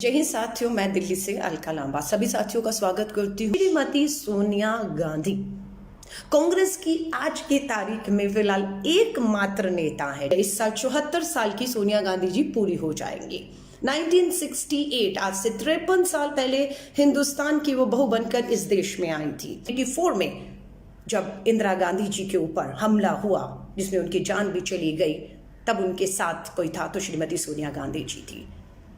जय हिंद साथियों, मैं दिल्ली से अलका लांबा सभी साथियों का स्वागत करती हूँ। श्रीमती सोनिया गांधी कांग्रेस की आज की तारीख में फिलहाल एकमात्र नेता है। इस साल 74 साल की सोनिया गांधी जी पूरी हो जाएंगी। 1968 आज से 53 साल पहले हिंदुस्तान की वो बहू बनकर इस देश में आई थी। 84 में जब इंदिरा गांधी जी के ऊपर हमला हुआ जिसमें उनकी जान भी चली गई, तब उनके साथ कोई था तो श्रीमती सोनिया गांधी जी थी।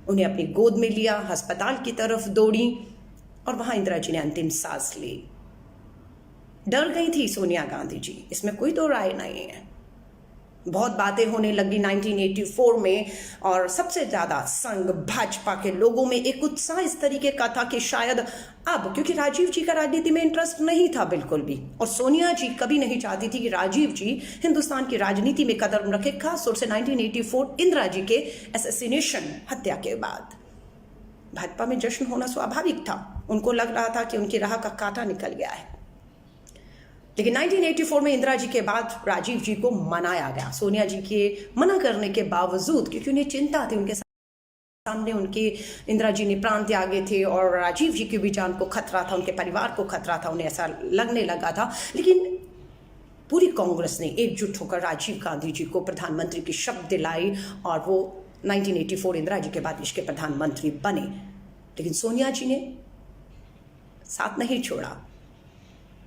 उन्हें अपनी गोद में लिया, अस्पताल की तरफ दौड़ी और वहां इंदिरा जी ने अंतिम सांस ली। डर गई थी सोनिया गांधी जी, इसमें कोई दो राय नहीं है। बहुत बातें होने लगी 1984 में और सबसे ज्यादा संघ भाजपा के लोगों में एक उत्साह इस तरीके का था कि शायद अब, क्योंकि राजीव जी का राजनीति में इंटरेस्ट नहीं था बिल्कुल भी, और सोनिया जी कभी नहीं चाहती थी कि राजीव जी हिंदुस्तान की राजनीति में कदम रखे, खासतौर से 1984 इंदिरा जी के असैसिनेशन, हत्या के बाद। भाजपा में जश्न होना स्वाभाविक था। उनको लग रहा था कि उनकी राह का कांटा निकल गया है। लेकिन 1984 में इंदिरा जी के बाद राजीव जी को मनाया गया, सोनिया जी के मना करने के बावजूद, क्योंकि उन्हें चिंता थी। उनके सामने उनके इंदिरा जी ने प्राण त्यागे थे और राजीव जी की भी जान को खतरा था, उनके परिवार को खतरा था, उन्हें ऐसा लगने लगा था। लेकिन पूरी कांग्रेस ने एकजुट होकर राजीव गांधी जी को प्रधानमंत्री की शपथ दिलाई और वो 1984 इंदिरा जी के बाद देश के प्रधानमंत्री बने। लेकिन सोनिया जी ने साथ नहीं छोड़ा।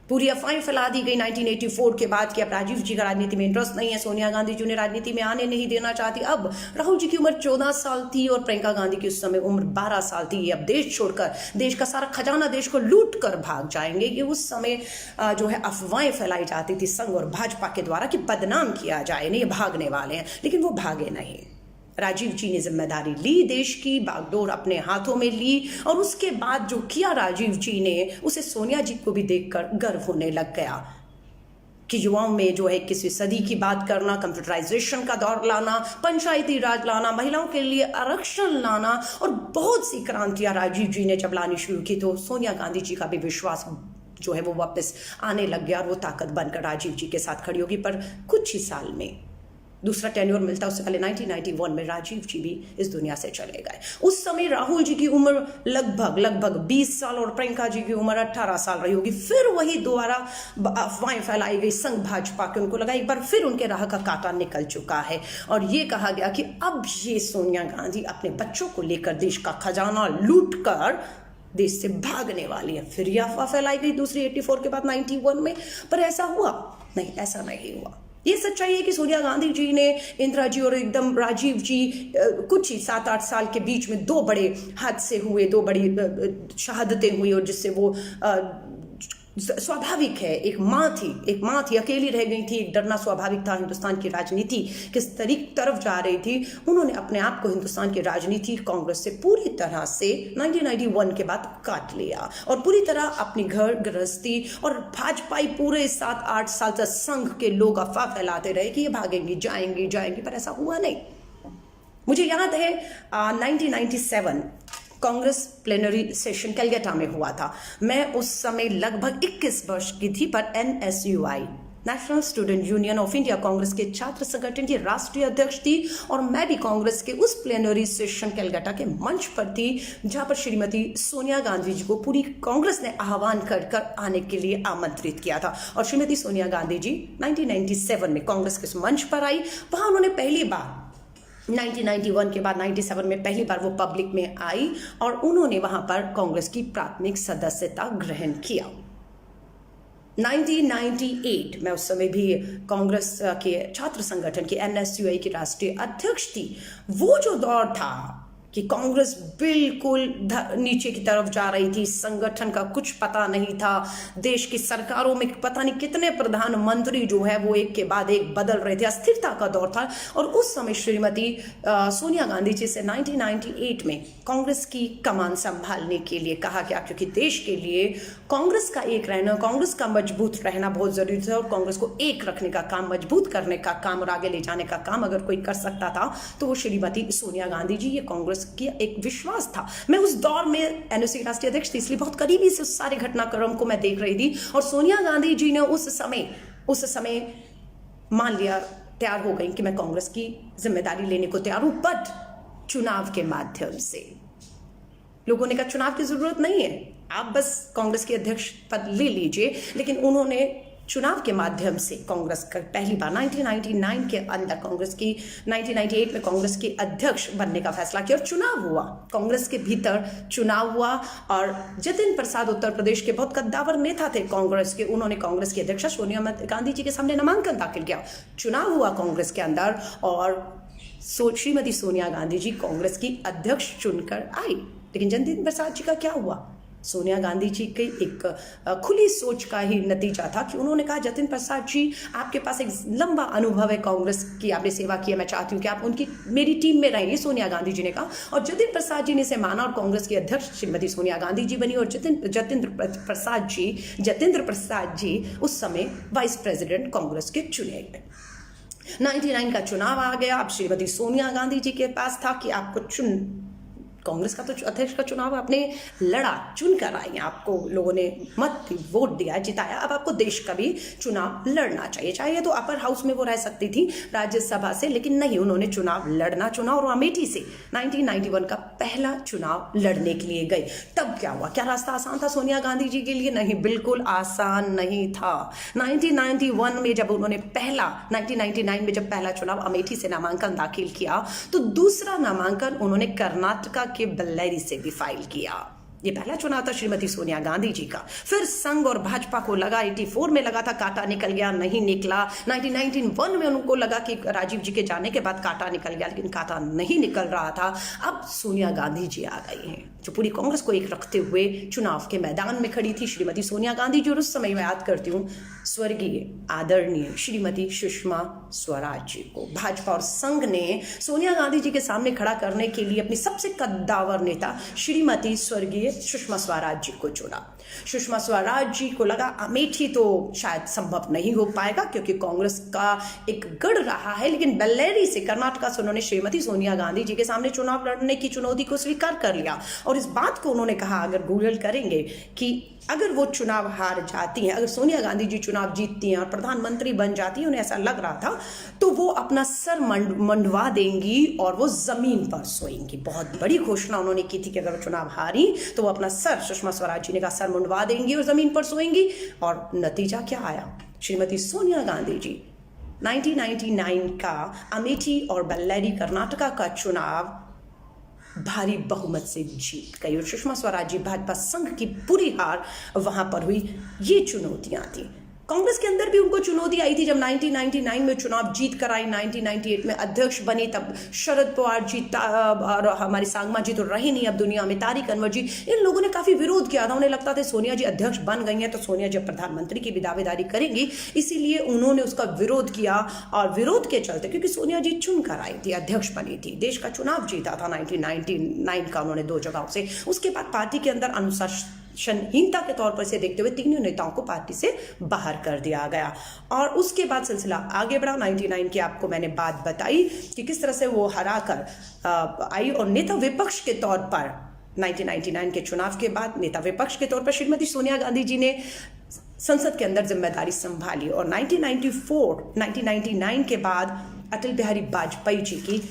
पूरी अफवाहें फैला दी गई 1984 के बाद कि अब राजीव जी का राजनीति में इंटरेस्ट नहीं है, सोनिया गांधी जी उन्हें राजनीति में आने नहीं देना चाहती। अब राहुल जी की उम्र 14 साल थी और प्रियंका गांधी की उस समय उम्र 12 साल थी। ये अब देश छोड़कर, देश का सारा खजाना देश को लूट कर भाग जाएंगे। ये उस समय जो है अफवाहें फैलाई जाती थी संघ और भाजपा के द्वारा कि बदनाम किया जाए, नहीं भागने वाले हैं। लेकिन वो भागे नहीं। राजीव जी ने जिम्मेदारी ली, देश की बागडोर अपने हाथों में ली और उसके बाद जो किया राजीव जी ने, उसे सोनिया जी को भी देखकर गर्व होने लग गया कि युवाओं में जो है 21वीं सदी की बात करना, कंप्यूटराइजेशन का दौर लाना, पंचायती राज लाना, महिलाओं के लिए आरक्षण लाना और बहुत सी क्रांतियां राजीव जी ने जब लानी शुरू की तो सोनिया गांधी जी का भी विश्वास जो है वो वापस आने लग गया और वो ताकत बनकर राजीव जी के साथ खड़ी होगी। पर कुछ ही साल में दूसरा टेन्योर मिलता, उससे पहले 1991 में राजीव जी भी इस दुनिया से चले गए। उस समय राहुल जी की उम्र लगभग 20 साल और प्रियंका जी की उम्र 18 साल रही होगी। फिर वही दोबारा अफवाहें फैलाई गई संघ भाजपा के, उनको लगा एक बार फिर उनके राह का कांटा निकल चुका है और ये कहा गया कि अब ये सोनिया गांधी अपने बच्चों को लेकर देश का खजाना लूट कर देश से भागने वाली है। फिर यह अफवाह फैलाई गई दूसरी 84 के बाद 91 में, पर ऐसा हुआ नहीं, ऐसा नहीं हुआ। ये सच्चाई है कि सोनिया गांधी जी ने इंदिरा जी और एकदम राजीव जी कुछ ही 7-8 साल के बीच में दो बड़े हादसे हुए, दो बड़ी शहादतें हुई और जिससे वो स्वाभाविक है, एक माँ थी, अकेली रह गई थी। एक डरना स्वाभाविक था। हिंदुस्तान की राजनीति किस तरफ जा रही थी, उन्होंने अपने आप को हिंदुस्तान की राजनीति कांग्रेस से पूरी तरह से 1991 के बाद काट लिया और पूरी तरह अपनी घर गृहस्थी और भाजपाई पूरे 7-8 साल तक संघ के लोग अफवाह फैलाते रहे कि ये भागेंगी, जाएंगी, पर ऐसा हुआ नहीं। मुझे याद है 1997 कांग्रेस प्लेनरी सेशन कलकत्ता में हुआ था। मैं उस समय लगभग 21 वर्ष की थी, पर NSUI, national student union of India, Congress के छात्र संगठन की राष्ट्रीय अध्यक्ष थी और मैं भी कांग्रेस के उस प्लेनरी सेशन कलकत्ता के मंच पर थी जहां पर श्रीमती सोनिया गांधी जी को पूरी कांग्रेस ने आह्वान कर आने के लिए आमंत्रित किया था। और श्रीमती सोनिया गांधी जी 1997 में कांग्रेस के मंच पर आई। वहां उन्होंने पहली बार 1991 के बाद 97 में पहली बार वो पब्लिक में आई और उन्होंने वहां पर कांग्रेस की प्राथमिक सदस्यता ग्रहण किया। 1998 में उस समय भी कांग्रेस के छात्र संगठन की NSUI की राष्ट्रीय अध्यक्ष थी। वो जो दौर था कि कांग्रेस बिल्कुल नीचे की तरफ जा रही थी, संगठन का कुछ पता नहीं था, देश की सरकारों में पता नहीं कितने प्रधानमंत्री जो है वो एक के बाद एक बदल रहे थे, अस्थिरता का दौर था। और उस समय श्रीमती सोनिया गांधी जी से 1998 में कांग्रेस की कमान संभालने के लिए कहा गया, क्योंकि देश के लिए कांग्रेस का एक रहना, कांग्रेस का मजबूत रहना बहुत जरूरी था और कांग्रेस को एक रखने का काम, मजबूत करने का काम और आगे ले जाने का काम अगर कोई कर सकता था तो वो श्रीमती सोनिया गांधी जी। ये कांग्रेस की एक विश्वास था। मैं उस दौर में NSUI राष्ट्रीय अध्यक्ष थी, इसलिए बहुत करीबी से उस सारे घटनाक्रम को मैं देख रही थी और सोनिया गांधी जी ने उस समय मान लिया, तैयार हो गई कि मैं कांग्रेस की जिम्मेदारी लेने को तैयार हूं, बट चुनाव के माध्यम से लोगों ने कहा चुनाव की जरूरत नहीं है, आप बस कांग्रेस के अध्यक्ष पद ले लीजिए। लेकिन उन्होंने चुनाव के माध्यम से कांग्रेस का पहली बार 1999 के अंदर 1998 में कांग्रेस के अध्यक्ष बनने का फैसला किया और चुनाव हुआ, कांग्रेस के भीतर चुनाव हुआ। और जतिन प्रसाद उत्तर प्रदेश के बहुत कद्दावर नेता थे कांग्रेस के, उन्होंने कांग्रेस की अध्यक्षा सोनिया गांधी जी के सामने नामांकन दाखिल किया, चुनाव हुआ कांग्रेस के अंदर और श्रीमती सोनिया गांधी जी कांग्रेस की अध्यक्ष चुनकर आई। लेकिन जतिन प्रसाद जी का क्या हुआ? सोनिया गांधी जी की एक खुली सोच का ही नतीजा था कि उन्होंने कहा जतिन प्रसाद जी आपके पास एक लंबा अनुभव है, कांग्रेस की आपने सेवा की है, मैं चाहती हूँ कि आप उनकी मेरी टीम में रहेंगे, सोनिया गांधी जी ने कहा। और जतिन प्रसाद जी ने इसे माना और कांग्रेस की अध्यक्ष श्रीमती सोनिया गांधी जी बनी और जतेंद्र प्रसाद जी उस समय वाइस प्रेसिडेंट कांग्रेस के चुने गए। 99 का चुनाव आ गया। अब श्रीमती सोनिया गांधी जी के पास था कि आपको कांग्रेस का तो अध्यक्ष का चुनाव आपने लड़ा, चुनकर आई, आपको लोगों ने मत वोट दिया, जिताया, अब आपको देश का भी चुनाव लड़ना चाहिए। चाहिए तो अपर हाउस में वो रह सकती थी राज्यसभा से, लेकिन नहीं, उन्होंने चुनाव लड़ना चुना और अमेठी से 1991 का पहला चुनाव लड़ने के लिए गई। तब क्या हुआ? क्या रास्ता आसान था सोनिया गांधी जी के लिए? नहीं, बिल्कुल आसान नहीं था। 1991 में जब उन्होंने 1999 में जब पहला चुनाव अमेठी से नामांकन दाखिल किया तो दूसरा नामांकन उन्होंने कर्नाटका के बल्लैरी से भी फाइल किया। ये पहला चुनाव था श्रीमती सोनिया गांधी जी का। फिर संघ और भाजपा को लगा 84 में लगा था कांटा निकल गया, नहीं निकला। 1991 में उनको लगा कि राजीव जी के जाने के बाद कांटा निकल गया, लेकिन कांटा नहीं निकल रहा था। अब सोनिया गांधी जी आ गई हैं जो पूरी कांग्रेस को एक रखते हुए चुनाव के मैदान में खड़ी थी। श्रीमती सोनिया गांधी जी, और उस समय मैं याद करती हूँ स्वर्गीय आदरणीय श्रीमती सुषमा स्वराज जी को भाजपा और संघ ने सोनिया गांधी जी के सामने खड़ा करने के लिए अपनी सबसे कद्दावर नेता श्रीमती स्वर्गीय सुषमा स्वराज जी को चुना। सुषमा स्वराज जी को लगा अमेठी तो शायद संभव नहीं हो पाएगा क्योंकि कांग्रेस का एक गढ़ रहा है, लेकिन बेल्लैरी से, कर्नाटका से उन्होंने श्रीमती सोनिया गांधी जी के सामने चुनाव लड़ने की चुनौती को स्वीकार कर लिया। और इस बात को उन्होंने कहा, अगर गूगल करेंगे, कि अगर वो चुनाव हार जाती हैं, अगर सोनिया गांधी जी चुनाव जीतती हैं और प्रधानमंत्री बन जाती हैं, उन्हें ऐसा लग रहा था, तो वो अपना सर मंडवा देंगी और वो जमीन पर सोएंगी। बहुत बड़ी घोषणा उन्होंने की थी कि अगर वो चुनाव हारी तो वो अपना सर, सुषमा स्वराज जी ने कहा, सर मंडवा देंगी और जमीन पर सोएंगी। और नतीजा क्या आया? श्रीमती सोनिया गांधी जी 1999 का अमेठी और बेल्लैरी कर्नाटका का चुनाव भारी बहुमत से जीत गई और सुषमा स्वराज जी भाजपा संघ की पूरी हार वहां पर हुई। ये चुनौतियां थी। कांग्रेस के अंदर भी उनको चुनौती आई थी जब 1999 में चुनाव जीत कर आई, 1998 में अध्यक्ष बनी, तब शरद पवार जी और हमारी सांगमा जी तो रही नहीं अब दुनिया में, तारिक अनवर जी, इन लोगों ने काफी विरोध किया था। उन्हें लगता था सोनिया जी अध्यक्ष बन गई हैं तो सोनिया जी प्रधानमंत्री की भी दावेदारी करेंगी, इसीलिए उन्होंने उसका विरोध किया। और विरोध के चलते, क्योंकि सोनिया जी चुनकर आई थी, अध्यक्ष बनी थी, देश का चुनाव जीता था 1999 का उन्होंने 2 जगहों से। उसके बाद पार्टी के अंदर अनुशासनहीनता के तौर पर से देखते हुए तीनों नेताओं को पार्टी से बाहर कर दिया गया। और उसके बाद सिलसिला आगे बढ़ा। 99 की आपको मैंने बात बताई कि किस तरह से वो हरा कर आई और नेता विपक्ष के तौर पर 1999 के चुनाव के बाद नेता विपक्ष के तौर पर श्रीमती सोनिया गांधी जी ने संसद के अंदर जिम्मेदारी संभाली। और 1999 के बाद अटल बिहारी वाजपेयी जी की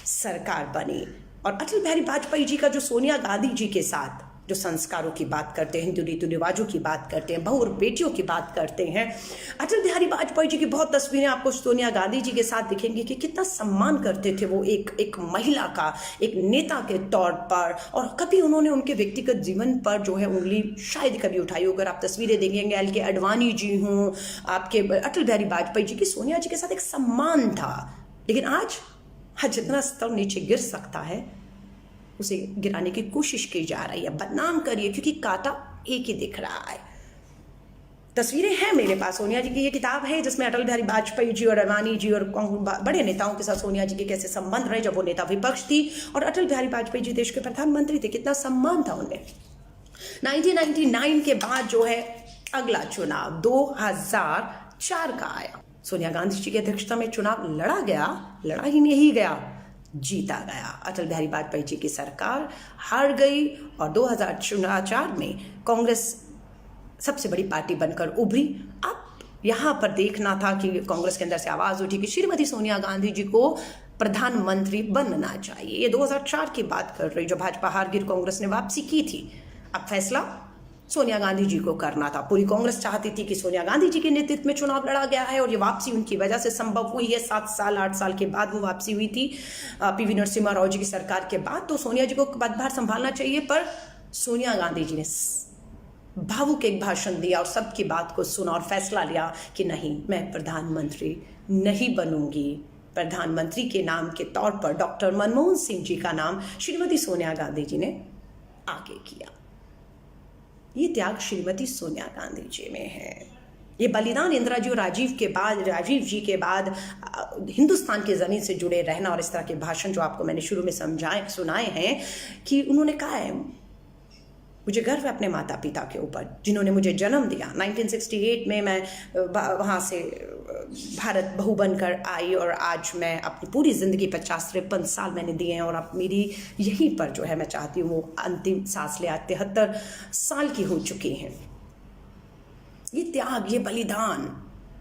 सरकार बनी। और अटल बिहारी वाजपेयी जी का जो सोनिया गांधी जी के साथ जो संस्कारों की बात करते हैं, हिंदू रीति रिवाजों की बात करते हैं, बहू और बेटियों की बात करते हैं, अटल बिहारी वाजपेयी जी की बहुत तस्वीरें आपको सोनिया गांधी जी के साथ दिखेंगी कि कितना सम्मान करते थे वो एक महिला का, एक नेता के तौर पर। और कभी उन्होंने उनके व्यक्तिगत जीवन पर जो है उंगली शायद कभी उठाई। अगर आप तस्वीरें देखेंगे, एल के अडवाणी जी हों, आपके अटल बिहारी वाजपेयी जी की सोनिया जी के साथ एक सम्मान था। लेकिन आज जितना स्तर नीचे गिर सकता है उसे गिराने की कोशिश की जा रही है, बदनाम करिए, क्योंकि कांटा एक ही दिख रहा है। तस्वीरें हैं मेरे पास, सोनिया जी की ये किताब है जिसमें अटल बिहारी वाजपेयी जी और अडवाणी जी और बड़े नेताओं के साथ सोनिया जी के कैसे संबंध रहे जब वो नेता विपक्ष थी और अटल बिहारी वाजपेयी जी देश के प्रधानमंत्री थे, कितना सम्मान था उन्हें। 1999 के बाद जो है अगला चुनाव 2004 का आया। सोनिया गांधी जी की अध्यक्षता में चुनाव लड़ा गया, लड़ा ही नहीं गया, जीता गया। अटल बिहारी वाजपेयी जी की सरकार हार गई और 2004 में कांग्रेस सबसे बड़ी पार्टी बनकर उभरी। अब यहाँ पर देखना था कि कांग्रेस के अंदर से आवाज उठी कि श्रीमती सोनिया गांधी जी को प्रधानमंत्री बनना चाहिए। ये 2004 की बात कर रही, जो भाजपा हार गिर कांग्रेस ने वापसी की थी। अब फैसला सोनिया गांधी जी को करना था। पूरी कांग्रेस चाहती थी कि सोनिया गांधी जी के नेतृत्व में चुनाव लड़ा गया है और ये वापसी उनकी वजह से संभव हुई है। 7 साल 8 साल के बाद वो वापसी हुई थी पीवी नरसिम्हा राव जी की सरकार के बाद। तो सोनिया जी को पदभार संभालना चाहिए, पर सोनिया गांधी जी ने भावुक एक भाषण दिया और सबकी बात को सुना और फैसला लिया कि नहीं, मैं प्रधानमंत्री नहीं बनूंगी। प्रधानमंत्री के नाम के तौर पर डॉक्टर मनमोहन सिंह जी का नाम श्रीमती सोनिया गांधी जी ने आगे किया। ये त्याग श्रीमती सोनिया गांधी जी में है। ये बलिदान इंदिरा जी और राजीव जी के बाद हिंदुस्तान की ज़मीन से जुड़े रहना और इस तरह के भाषण जो आपको मैंने शुरू में सुनाए हैं कि उन्होंने कहा है, मुझे गर्व है अपने माता पिता के ऊपर जिन्होंने मुझे जन्म दिया। 1968 में मैं वहाँ से भारत बहू बनकर आई और आज मैं अपनी पूरी ज़िंदगी 50-53 साल मैंने दिए हैं और अब मेरी यहीं पर जो है मैं चाहती हूँ वो अंतिम सांस ले। 73 साल की हो चुकी हैं। ये त्याग, ये बलिदान,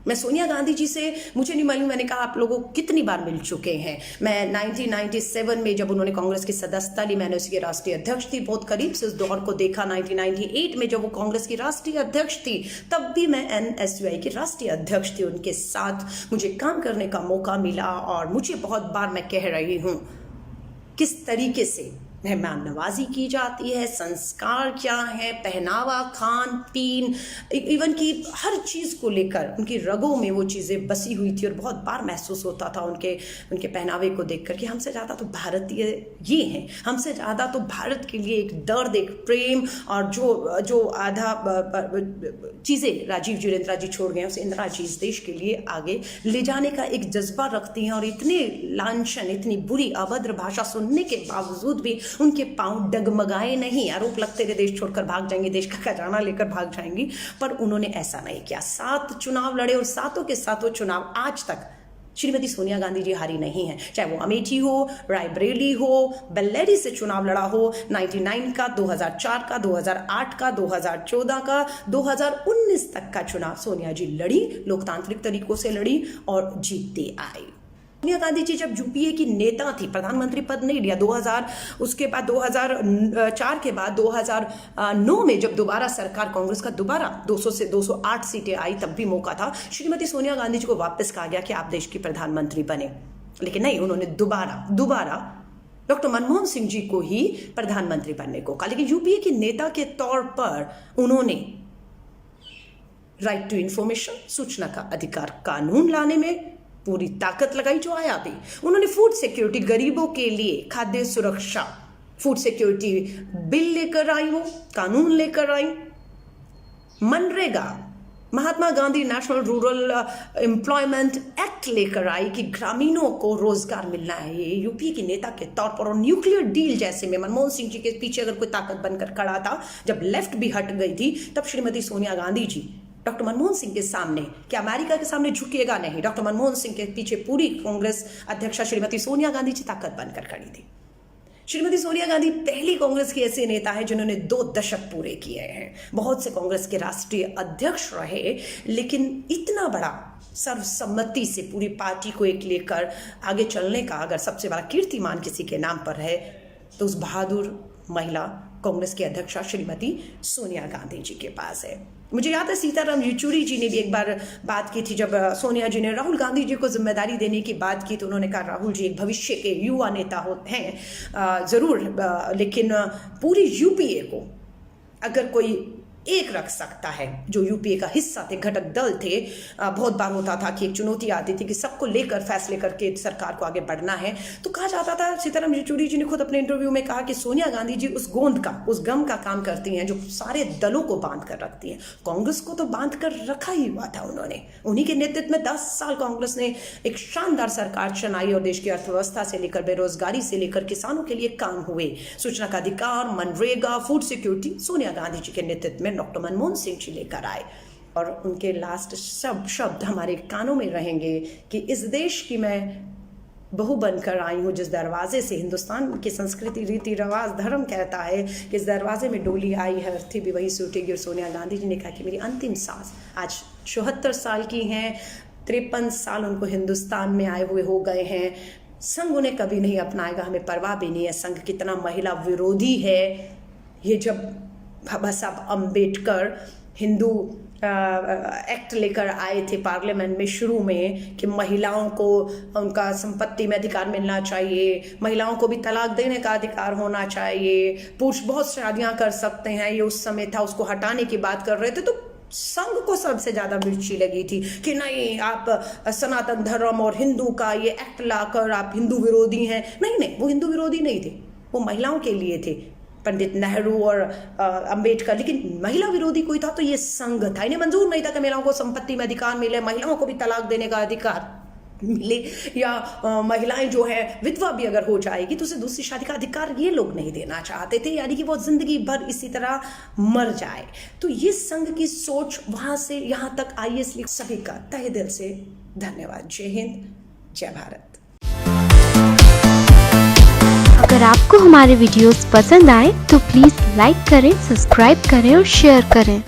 मैं सोनिया गांधी जी से मुझे नहीं मालूम, मैंने कहा आप लोगों को कितनी बार मिल चुके हैं। मैं 1997 में जब उन्होंने कांग्रेस की सदस्यता ली, मैंने उसकी राष्ट्रीय अध्यक्ष थी, बहुत करीब से उस दौर को देखा। 1998 में जब वो कांग्रेस की राष्ट्रीय अध्यक्ष थी, तब भी मैं NSUI की राष्ट्रीय अध्यक्ष थी। उनके साथ मुझे काम करने का मौका मिला और मुझे बहुत बार मैं कह रही हूँ किस तरीके से मेहमान नवाजी की जाती है, संस्कार क्या है, पहनावा, खान पीन, इवन कि हर चीज़ को लेकर उनकी रगों में वो चीज़ें बसी हुई थी। और बहुत बार महसूस होता था उनके पहनावे को देखकर कि हमसे ज़्यादा तो भारतीय ये हैं, हमसे ज़्यादा तो भारत के लिए एक दर्द, एक प्रेम और जो आधा चीज़ें राजीव जी और इंदिरा जी छोड़ गए, उस इंदिरा जी इस देश के लिए आगे ले जाने का एक जज्बा रखती हैं। और इतने लांछन, इतनी बुरी अभद्र भाषा सुनने के बावजूद भी उनके पांव डगमगाए नहीं। आरोप लगते थे देश छोड़कर भाग जाएंगे, देश का खजाना लेकर भाग जाएंगी, पर उन्होंने ऐसा नहीं किया। 7 चुनाव लड़े और 7 के 7 चुनाव आज तक श्रीमती सोनिया गांधी जी हारी नहीं है। चाहे वो अमेठी हो, रायबरेली हो, बेल्लेरी से चुनाव लड़ा हो, 99 का, 2004 का, 2008 का, 2014 का, 2019 तक का चुनाव सोनिया जी लड़ी, लोकतांत्रिक तरीकों से लड़ी और जीतती आई। सोनिया गांधी जी जब यूपीए की नेता थी, प्रधानमंत्री पद नहीं लिया। 2000 उसके बाद 2004 के बाद 2009 में जब दोबारा सरकार कांग्रेस का दोबारा 200 से 208 सीटें आई, तब भी मौका था। श्रीमती सोनिया गांधी जी को वापस कहा गया कि आप देश की प्रधानमंत्री बने, लेकिन नहीं, उन्होंने दोबारा डॉक्टर मनमोहन सिंह जी को ही प्रधानमंत्री बनने को कहा। लेकिन यूपीए की नेता के तौर पर उन्होंने राइट टू इंफॉर्मेशन, सूचना का अधिकार कानून लाने में पूरी ताकत लगाई जो आया भी। उन्होंने फूड सिक्योरिटी, गरीबों के लिए खाद्य सुरक्षा, फूड सिक्योरिटी बिल लेकर आई, वो कानून लेकर आई। MNREGA, Mahatma Gandhi national rural employment act लेकर आई कि ग्रामीणों को रोजगार मिलना है। ये यूपी के नेता के तौर पर। और न्यूक्लियर डील जैसे में मनमोहन सिंह जी के पीछे अगर कोई ताकत बनकर खड़ा था, जब लेफ्ट भी हट गई थी, तब श्रीमती सोनिया गांधी जी डॉक्टर मनमोहन सिंह के सामने, क्या अमेरिका के सामने झुकेगा नहीं, डॉक्टर मनमोहन सिंह के पीछे पूरी कांग्रेस अध्यक्षा श्रीमती सोनिया गांधी जी ताकत बनकर खड़ी थी। श्रीमती सोनिया गांधी पहली कांग्रेस की ऐसे नेता है जिन्होंने 2 दशक पूरे किए हैं। बहुत से कांग्रेस के राष्ट्रीय अध्यक्ष रहे, लेकिन इतना बड़ा सर्वसम्मति से पूरी पार्टी को एक लेकर आगे चलने का अगर सबसे बड़ा कीर्तिमान किसी के नाम पर है तो उस बहादुर महिला कांग्रेस की अध्यक्षा श्रीमती सोनिया गांधी जी के पास है। मुझे याद है सीताराम येचुरी जी ने भी एक बार बात की थी, जब सोनिया जी ने राहुल गांधी जी को जिम्मेदारी देने की बात की, तो उन्होंने कहा राहुल जी एक भविष्य के युवा नेता होते हैं ज़रूर, लेकिन पूरी यूपीए को अगर कोई एक रख सकता है, जो यूपीए का हिस्सा थे, घटक दल थे, बहुत बार होता था कि एक चुनौती आती थी कि सबको लेकर फैसले करके सरकार को आगे बढ़ना है, तो कहा जाता था, सीताराम येचुरी जी ने खुद अपने इंटरव्यू में कहा कि सोनिया गांधी जी उस गोंद का, उस गम का काम करती हैं जो सारे दलों को बांध कर रखती हैं। कांग्रेस को तो बांध कर रखा ही हुआ था उन्होंने। उन्हीं के नेतृत्व में 10 साल कांग्रेस ने एक शानदार सरकार चलाई और देश की अर्थव्यवस्था से लेकर बेरोजगारी से लेकर किसानों के लिए काम हुए। सूचना का अधिकार, मनरेगा, फूड सिक्योरिटी सोनिया गांधी जी के नेतृत्व में डॉक्टर मनमोहन सिंह जी लेकर आए। और उनके लास्ट शब्द हमारे कानों में रहेंगे कि इस देश की मैं बहू बनकर आई हूँ, जिस दरवाजे से हिंदुस्तान की संस्कृति, रीति रिवाज, धर्म कहता है कि इस दरवाजे में डोली आई है, अर्थी भी वही सूटेगी। और सोनिया गांधी जी ने कहा कि मेरी अंतिम सांस, आज 74 साल की हैं, 53 साल उनको हिंदुस्तान में आए हुए हो गए हैं, संघ उन्हें कभी नहीं अपनाएगा, हमें परवाह भी नहीं है संघ कितना महिला विरोधी है। ये जब बाबा साहब अम्बेडकर हिंदू एक्ट लेकर आए थे पार्लियामेंट में शुरू में कि महिलाओं को उनका संपत्ति में अधिकार मिलना चाहिए, महिलाओं को भी तलाक देने का अधिकार होना चाहिए, पुरुष बहुत शादियां कर सकते हैं, ये उस समय था, उसको हटाने की बात कर रहे थे, तो संघ को सबसे ज्यादा मिर्ची लगी थी कि नहीं आप सनातन धर्म और हिंदू का ये एक्ट लाकर आप हिंदू विरोधी हैं। नहीं, वो हिंदू विरोधी नहीं थे, वो महिलाओं के लिए थे, पंडित नेहरू और अंबेडकर। लेकिन महिला विरोधी कोई था तो ये संघ था। इन्हें मंजूर नहीं था कि महिलाओं को संपत्ति में अधिकार मिले, महिलाओं को भी तलाक देने का अधिकार मिले, या महिलाएं जो है विधवा भी अगर हो जाएगी तो उसे दूसरी शादी का अधिकार ये लोग नहीं देना चाहते थे, यानी कि वो जिंदगी भर इसी तरह मर जाए। तो ये संघ की सोच वहां से यहाँ तक आई, इसलिए सभी का तहे दिल से धन्यवाद। जय हिंद, जय भारत। अगर आपको हमारे वीडियोस पसंद आए तो प्लीज लाइक करें, सब्सक्राइब करें और शेयर करें।